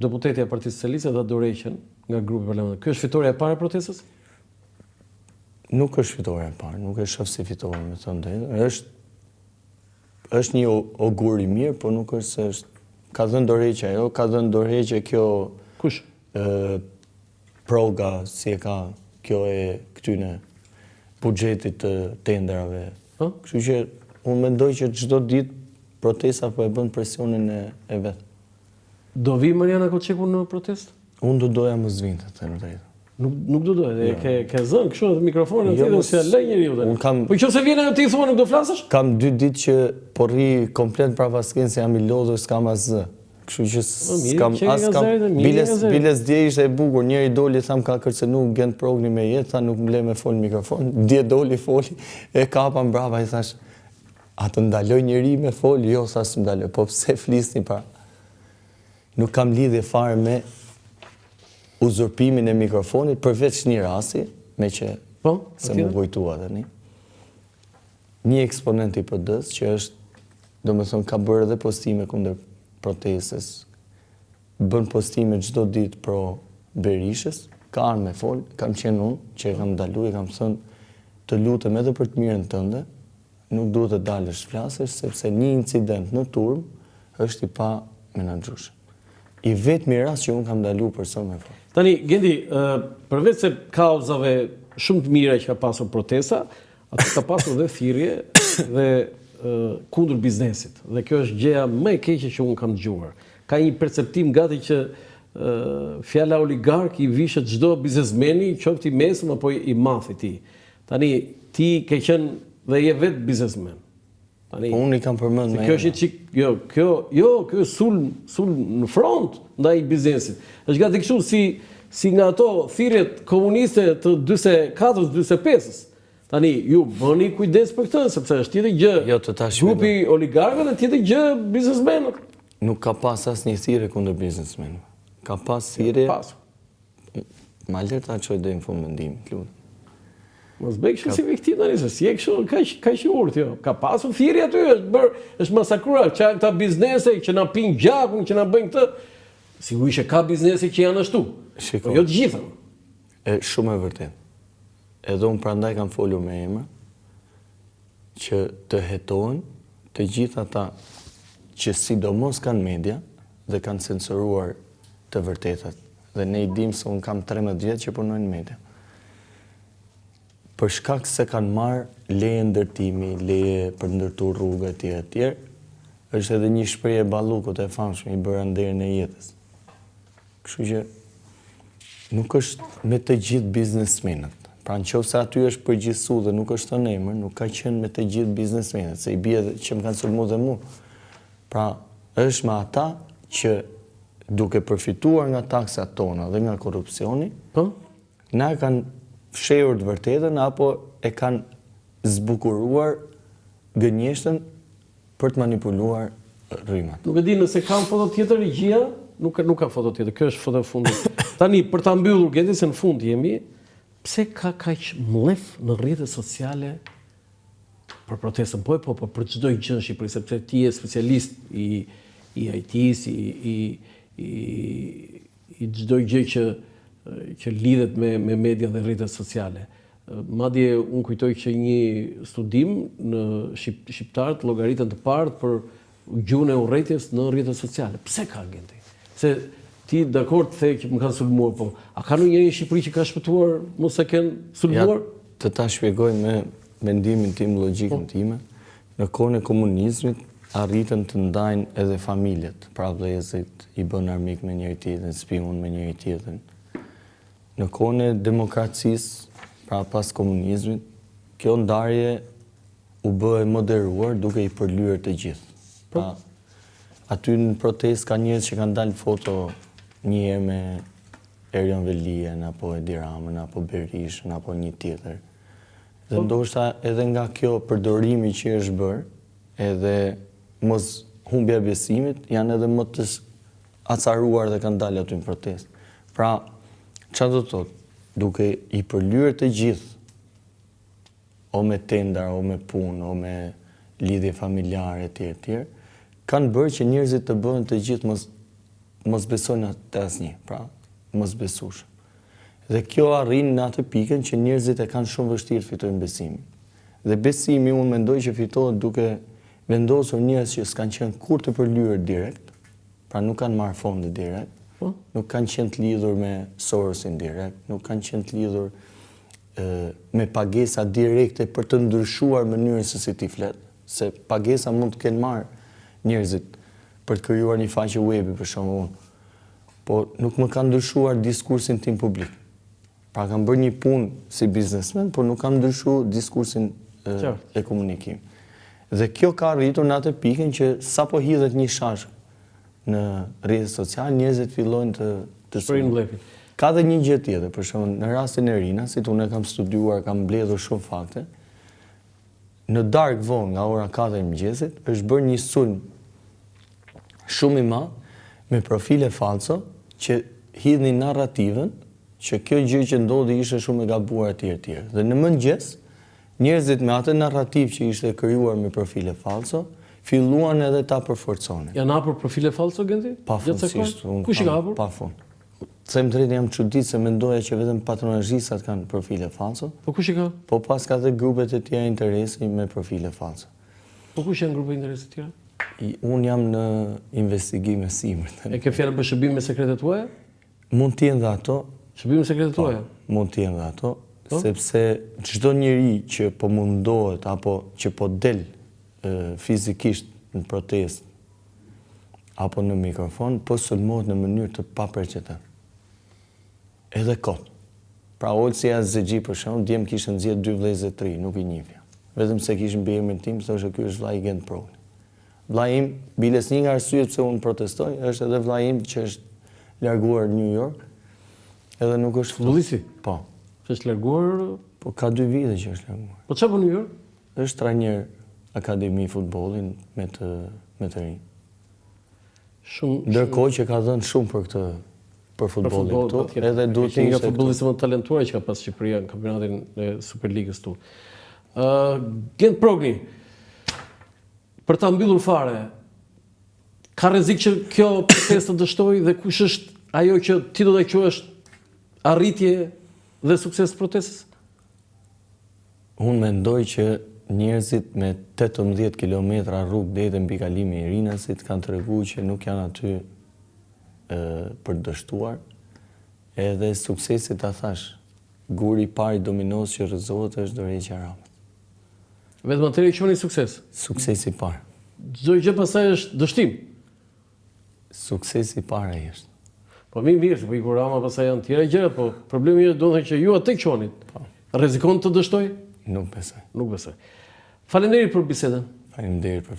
deputetja e Partisë Socialiste dha dorëheqjen nga grupi parlamentar. Kjo është fitoria e parë e protestës? Nuk është fitoria e parë, nuk e shoh si fitore, me thënë drejtën. Është një augur i mirë, por nuk është se është ka dhënë dorëheqje ajo, ka dhënë dorëheqje kjo Kush? Proga, si e ka kjo e këtyne buxhetit të tenderave. Kështu që unë mendoj që çdo ditë protesta po e bën presionin e vet. Do vi Mariana Koçeku në protestë? Unë do doja mos vinte, të thënë drejtën. Nuk do doja, ke zënë kështu edhe mikrofonin tjetër se ja lë njeriu tani. Po nëse vjen ajo ti thua nuk do flasësh? Kam 2 ditë që po rri komplet prapa skenë se jam i lodhur, s'kam asgjë. Kështu që biles dje ishte e bukur, njëri doli tham ka kërcenu Gent Progni me jetë, tha nuk më le me fol mikrofon, dje doli foli, e kapa mbrapa i thash, a të ndaloj njëri me fol? Jo, sa s'm ndaloj, po pse flisni pra? Nuk kam lidhje fare me uzurpimin e mikrofonit, përveç një rasti, me që se më kujtua tani. Një eksponent i PD-s që është, do me thonë, ka bërë edhe postime kundër protestës, bën postime çdo ditë pro Berishës, ka armë me fol, kam qenë unë, që e kam ndalu, e kam thënë të lutem edhe për të mirën tënde, nuk duhet të dalësh flasësh, sepse një incident në turm është i pa menaxhueshëm. I vetmi rast që unë kam ndalu person me fol. Tani, Gendi, përveç se kauzave shumë të mira që ka pasur protesta, atë ka pasur dhe thirrje dhe kundër biznesit. Dhe kjo është gjëja më e keqe që unë kam dëgjuar. Ka një perceptim gati që fjala oligark i vishet çdo biznesmeni, qoftë i mesëm apo i madh i tij. Tani, ti ke qenë dhe je vetë biznesmen. Unë i kam përmend me. Kjo është çik, kjo sul në front ndaj biznesit. Është gati kështu si nga ato thirrjet komuniste të 44-s, 45-s. Tani ju bëni kujdes për këtë, sepse është tjetër gjë. Grupi oligarkëve dhe tjetër gjë biznesmenët. Nuk ka pas asnjë thirrje kundër biznesmenëve. Ka pas thirrje. Ma lër ta çoj deri në fund mendimit, lutem. Mos bëj kështu si viktim tani, se si e kështu kaq i urtë jo. Ka pasur thirrje aty, është masakruar këta biznese që na pinë gjakun, që na bëjnë këtë. Sigurisht ka biznese që janë ashtu. Po jo të gjitha. Shumë e vërtetë. Edhe unë prandaj kam folur me emër që të hetohen të gjitha ata që sidomos kanë media dhe kanë censuruar të vërtetat. Dhe ne i dim se unë kam 13 vjet që punoj në media. Për shkak se kanë marrë leje ndërtimi, leje për ndërtu rrugë etj, është edhe një shprehje ballukut e famshme i bërë nderin e jetës. Kështu që nuk është me të gjithë biznesmenët. Pra nëse aty është përgjithësu dhe nuk është thënë emër, nuk ka qenë me të gjithë biznesmenët, se i bie që më kanë sulmuar dhe mua. Pra është me ata që duke përfituar nga taksat tona dhe nga korrupsioni, na kanë fshehur të vërtetën apo e kanë zbukuruar gënjeshtën për të manipuluar rrymat. Nuk e di nëse kam foto tjetër regjia, nuk ka foto tjetër, kjo është foto e fundit. Tani për ta mbyllur Gendi se në fund jemi, pse ka kaq mllef në rrjetet sociale për protestën? Po për çdo gjë në Shqipëri, sepse ti je specialist i IT-s, i çdo gjë që lidhet me media dhe rrjetet sociale. Madje unë kujtoj që një studim në shqiptarët llogaritën të parë për gjuhën e urrëties në rrjetet sociale. Pse ka Gendi? Se ti dakord the që më kanë sulmuar, po a ka ndonjëri në Shqipëri që ka shpëtuar mos e kenë sulmuar? Të ta shpjegoj me mendimin tim, logjikën time. Në kohën e komunizmit arritën të ndajnë edhe familjet, pra vëllezërit i bën armik me njëri tjetrin, spion me njëri tjetrin. Në kohën e demokracisë, pra pas komunizmit, kjo ndarje u bë e moderuar duke i përlyer të gjithë. Pra, aty në protestë ka njerëz që kanë dalë foto një herë me Erion Velien, apo Edi Ramën, apo Berishën, apo një tjetër. Dhe ndoshta edhe nga kjo përdorimi që është bërë, edhe mos humbja e besimit, janë edhe më të acaruar dhe kanë dalë aty në protestë. Pra, çfarë do të thotë? Duke i përlyer të gjithë, o me tendar, o me punë, o me lidhje familjare etj, kanë bërë që njerëzit të bëhen të gjithë mos besojnë atë asnjë, pra mos besueshëm. Dhe kjo arrin në atë pikën që njerëzit e kanë shumë vështirë fitojnë besimin. Dhe besimi unë mendoj që fitohet duke vendosur njerëz që s'kanë qenë kur të përlyer direkt, pra nuk kanë marrë fonde direkt, nuk kanë qenë të lidhur me Sorosin direkt, nuk kanë qenë të lidhur me pagesa direkte për të ndryshuar mënyrën se si ti flet, se pagesa mund të kenë marrë njerëzit për të krijuar një faqe webi për shembull, po nuk më kanë ndryshuar diskursin tim publik. Pra kam bërë një punë si biznesmen, por nuk kam ndryshuar diskursin e komunikimit. Dhe kjo ka arritur në atë pikën që sapo hidhet një shash në rrjetet sociale, njerëzit fillojnë të bllefin. Ka dhe një gjë tjetër, për shembull, në rastin e Rinasit, unë kam studiuar, kam mbledhur shumë fakte. Në darkë vonë, nga ora 4 e mëngjesit, është bërë një sulm shumë i madh me profile falso që hidhnin narrativën që kjo gjë që ndodhi ishte shumë e gabuar etj. Dhe në mëngjes, njerëzit me atë narrativ që ishte krijuar me profile falso, filluan edhe ta përforconin. Janë hapur profile falso, Genti? Pafundësisht. Kush i ka hapur? Pafund. Them drejtë jam çuditë se mendoja që vetëm patronazhistat kanë profile falso. Po kush i ka? Po pas ka dhe grupet e tjera interesi me profile falso. Po kush janë grupet interesi të tjera? Unë jam në investigime simër. E ke fjalën për shërbim me sekretet tuaja? Mund të jenë dhe ato. Shërbim me sekretet tuaja? Mund të jenë dhe ato, sepse çdo njeri që po mundohet apo që po del fizikisht në protestë apo në mikrofon, po sulmohet në mënyrë të papërcjetshme. Edhe kot. Pra Olsi Azegji për shembull, djem kishte nxjerr 2 vëllezër të ri, nuk i njihja. Vetëm se kishin mbi emrin tim, thoshte ky është vllai Gent Pro. Vllai im, biles një nga arsyet pse unë protestoj, është edhe vllai im që është larguar në New York. Edhe nuk është futbollisti. Po. Është larguar? Po ka 2 vite që është larguar. Po çfarë bën në New York? Është trajner akademi futbollin me të rinj. Ndërkohë që ka dhënë shumë për futbollin këtu, edhe duhet të ishte nga futbollistët më të talentuar që ka pas Shqipëria në kampionatin e Superligës këtu. Gent Progni, për ta mbyllur fare, ka rrezik që kjo protestë të dështojë dhe kush është ajo që ti do ta quash arritje dhe sukses protestës? Unë mendoj që njerëzit me 18 kilometra rrugë deri te mbikalimi i Rinasit kanë treguar që nuk janë aty për dështuar, edhe suksesi ta thash, guri i parë dominos që rrëzohet është dorëheqja e Ramës. Vetëm atëherë i quheni sukses. Suksesi i parë. Çdo gjë pastaj është dështim. Suksesi i parë ai është. Po mirë, po i Rama pastaj janë tjera gjëra, po problemi është domethënë që ju atë quhenit. Rrezikon të dështoj? Nuk besoj. Nuk besoj. Faleminderit për bisedën. Faleminderit për